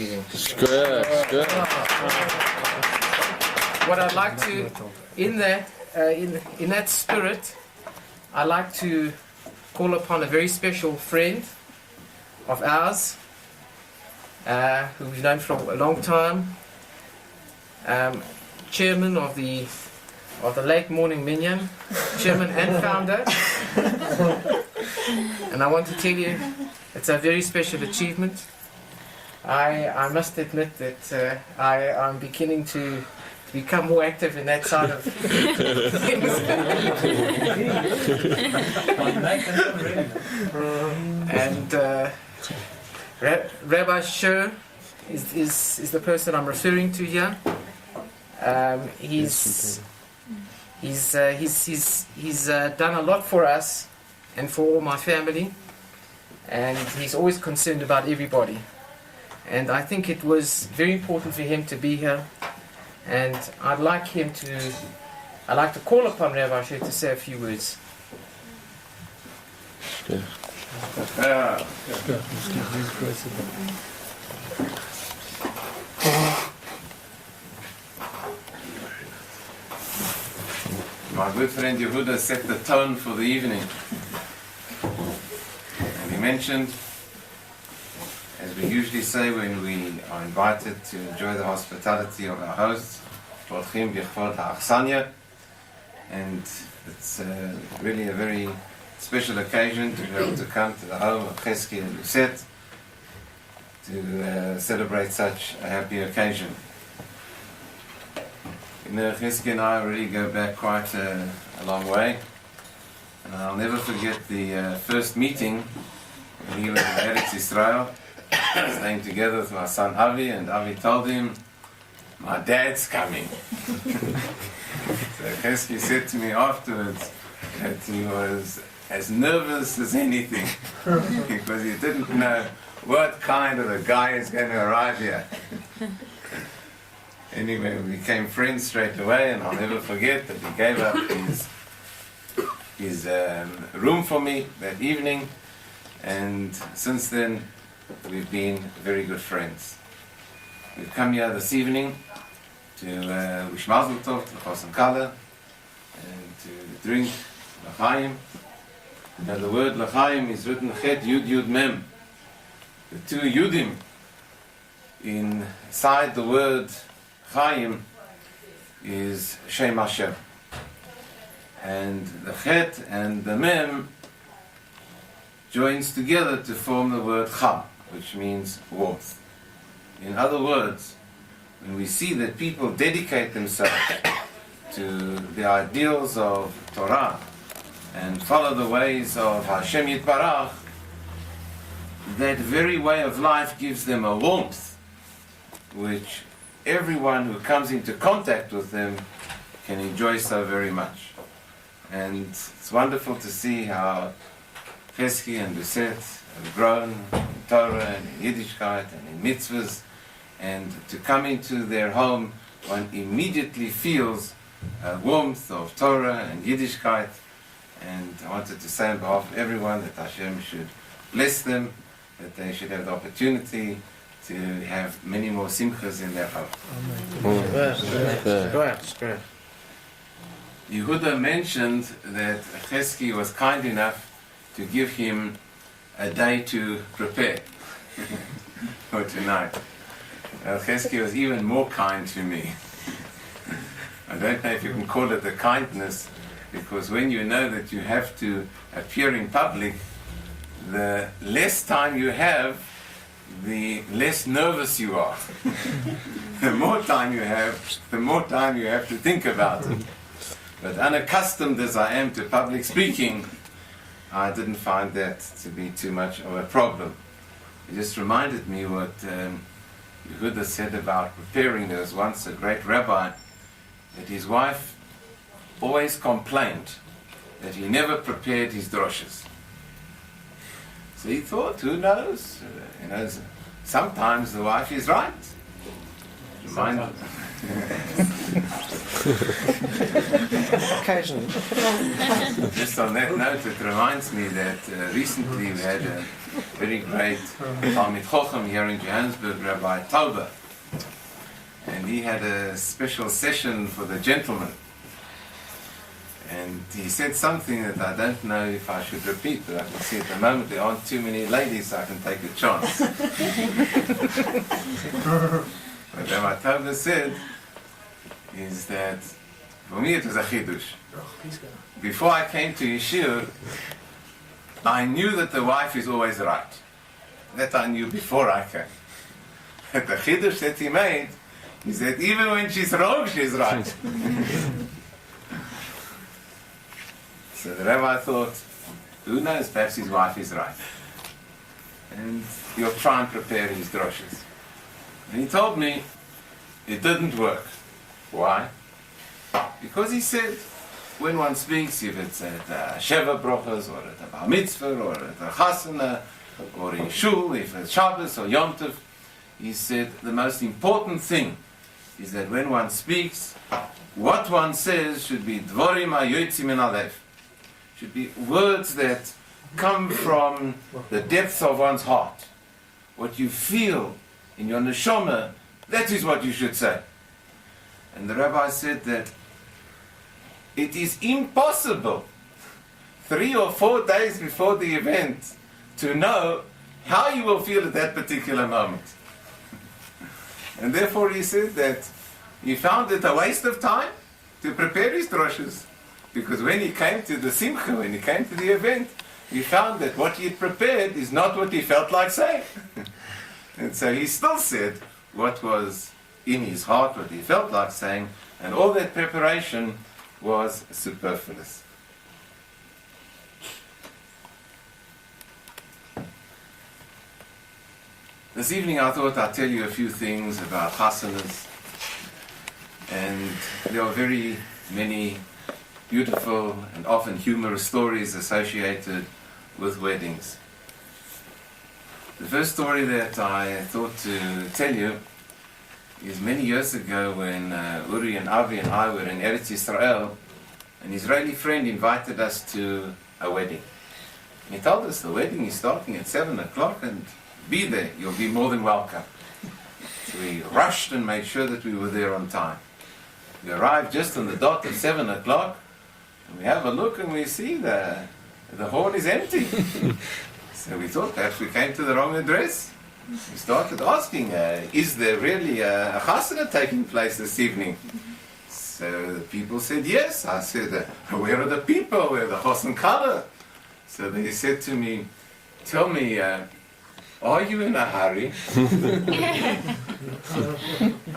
Good. What I'd like to, in that spirit, I'd like to call upon a very special friend of ours, who we've known for a long time, chairman of the late morning Minyan, chairman and founder. And I want to tell you, it's a very special achievement. I must admit that I'm beginning to become more active in that side of things. And Rabbi Sher is the person I'm referring to here. He's done a lot for us and for all my family, and he's always concerned about everybody. And I think it was very important for him to be here, and I'd like to call upon Rabbi Sher to say a few words. My good friend Yehuda set the tone for the evening. And he mentioned, as we usually say when we are invited to enjoy the hospitality of our hosts, and it's really a very special occasion to be able to come to the home of Chesky and Lucette to celebrate such a happy occasion. Chesky and I already go back quite a long way, and I'll never forget the first meeting when he was in Eretz Israel, staying together with my son Avi, and Avi told him, "My dad's coming." So Chesky said to me afterwards that he was as nervous as anything because he didn't know what kind of a guy is going to arrive here. Anyway, we became friends straight away, and I'll never forget that he gave up his room for me that evening, and since then we've been very good friends. We've come here this evening to wish Mazel Tov to Chos and Kala and to drink L'chaim. Now the word L'chaim is written Chet Yud Yud Mem. The two Yudim inside the word Chaim is Shem Asher, and the Chet and the Mem joins together to form the word Cham, which means warmth. In other words, when we see that people dedicate themselves to the ideals of Torah and follow the ways of Hashem Yitbarach, that very way of life gives them a warmth which everyone who comes into contact with them can enjoy so very much. And it's wonderful to see how Chesky and Lucette have grown in Torah and in Yiddishkeit and in mitzvahs, and to come into their home one immediately feels a warmth of Torah and Yiddishkeit. And I wanted to say on behalf of everyone that Hashem should bless them, that they should have the opportunity to have many more simchas in their home. Yehuda mentioned that Chesky was kind enough to give him a day to prepare for tonight. Chesky was even more kind to me. I don't know if you can call it a kindness, because when you know that you have to appear in public, the less time you have, the less nervous you are. The more time you have, the more time you have to think about it. But unaccustomed as I am to public speaking, I didn't find that to be too much of a problem. It just reminded me what Yehuda said about preparing. There was once a great rabbi that his wife always complained that he never prepared his droshes. So he thought, who knows? Sometimes the wife is right. Occasionally. Just on that note, it reminds me that recently we had a very great Talmid Chochem here in Johannesburg, Rabbi Tauber. And he had a special session for the gentlemen. And he said something that I don't know if I should repeat, but I can see at the moment there aren't too many ladies, so I can take a chance. What Rabbi Tauber said is that, for me it was a chidush. Before I came to Yeshua, I knew that the wife is always right. That I knew before I came. But the chidush that he made is that even when she's wrong, she's right. So the rabbi thought, who knows, perhaps his wife is right. And he'll try and prepare his droshes. And he told me it didn't work. Why? Because he said, when one speaks, if it's at Sheva Brochas, or at a Bar Mitzvah, or at a Chasana, or in Shul, if it's Shabbos or Yom Tov, he said the most important thing is that when one speaks, what one says should be Dvorim HaYotzim Min HaLev. Should be words that come from the depths of one's heart. What you feel in your neshama, that is what you should say. And the rabbi said that it is impossible 3 or 4 days before the event to know how you will feel at that particular moment. And therefore he said that he found it a waste of time to prepare his droshes. Because when he came to the simcha, when he came to the event, he found that what he had prepared is not what he felt like saying. And so he still said what was in his heart, what he felt like saying, and all that preparation was superfluous. This evening I thought I'd tell you a few things about chasanas, and there are very many beautiful and often humorous stories associated with weddings. The first story that I thought to tell you is many years ago when Uri and Avi and I were in Eretz Yisrael. An Israeli friend invited us to a wedding. And he told us the wedding is starting at 7 o'clock and be there, you'll be more than welcome. So we rushed and made sure that we were there on time. We arrived just on the dot of 7 o'clock. We have a look and we see the hall is empty. So we thought perhaps we came to the wrong address. We started asking, is there really a chasana taking place this evening? So the people said yes. I said, where are the people? Where are the chos and kala? So they said to me, tell me, are you in a hurry? I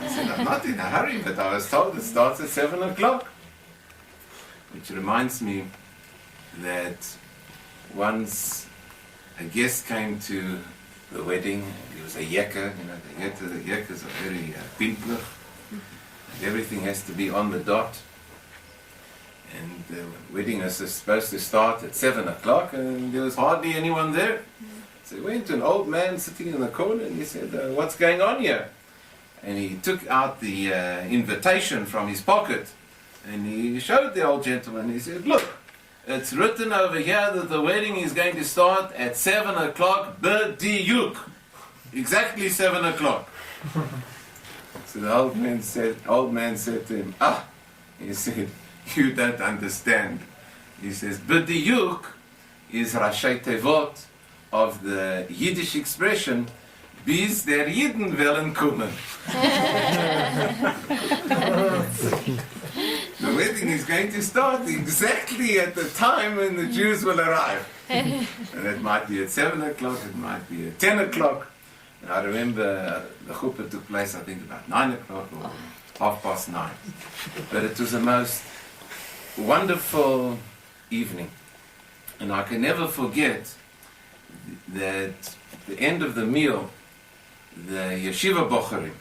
said, I'm not in a hurry, but I was told it starts at 7 o'clock. Which reminds me that once a guest came to the wedding. He was a yekker, the yekkers are very pintlich. Everything has to be on the dot. And the wedding is supposed to start at 7 o'clock, and there was hardly anyone there. So he went to an old man sitting in the corner, and he said, what's going on here? And he took out the invitation from his pocket, and he showed the old gentleman. He said, look, it's written over here that the wedding is going to start at 7 o'clock, b'diyuk. Exactly 7 o'clock. So the old man said to him, he said, you don't understand. He says, b'diyuk is Rashi Tevot of the Yiddish expression, bis der Jiden wollen kommen. The wedding is going to start exactly at the time when the Jews will arrive. And it might be at 7 o'clock, it might be at 10 o'clock. And I remember the chuppah took place, I think, about 9 o'clock or 9:30. But it was the most wonderful evening. And I can never forget that at the end of the meal, the yeshiva bocherim,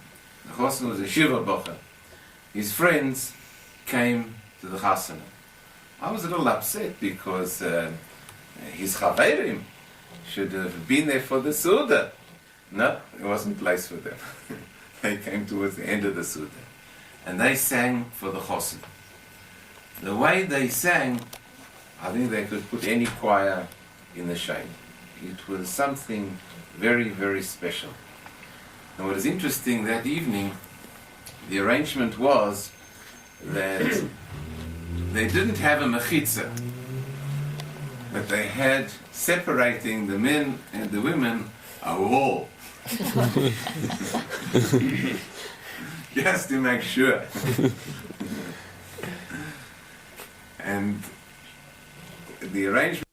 the chassan was a yeshiva bocher, his friends came to the chasana. I was a little upset because his chaverim should have been there for the Suda. No, there wasn't place for them. They came towards the end of the Suda. and they sang for the chosin. The way they sang, I think they could put any choir in the shade. It was something very, very special. And what is interesting, that evening, the arrangement was that they didn't have a mechitza, but they had, separating the men and the women, a wall. Just to make sure. And the arrangement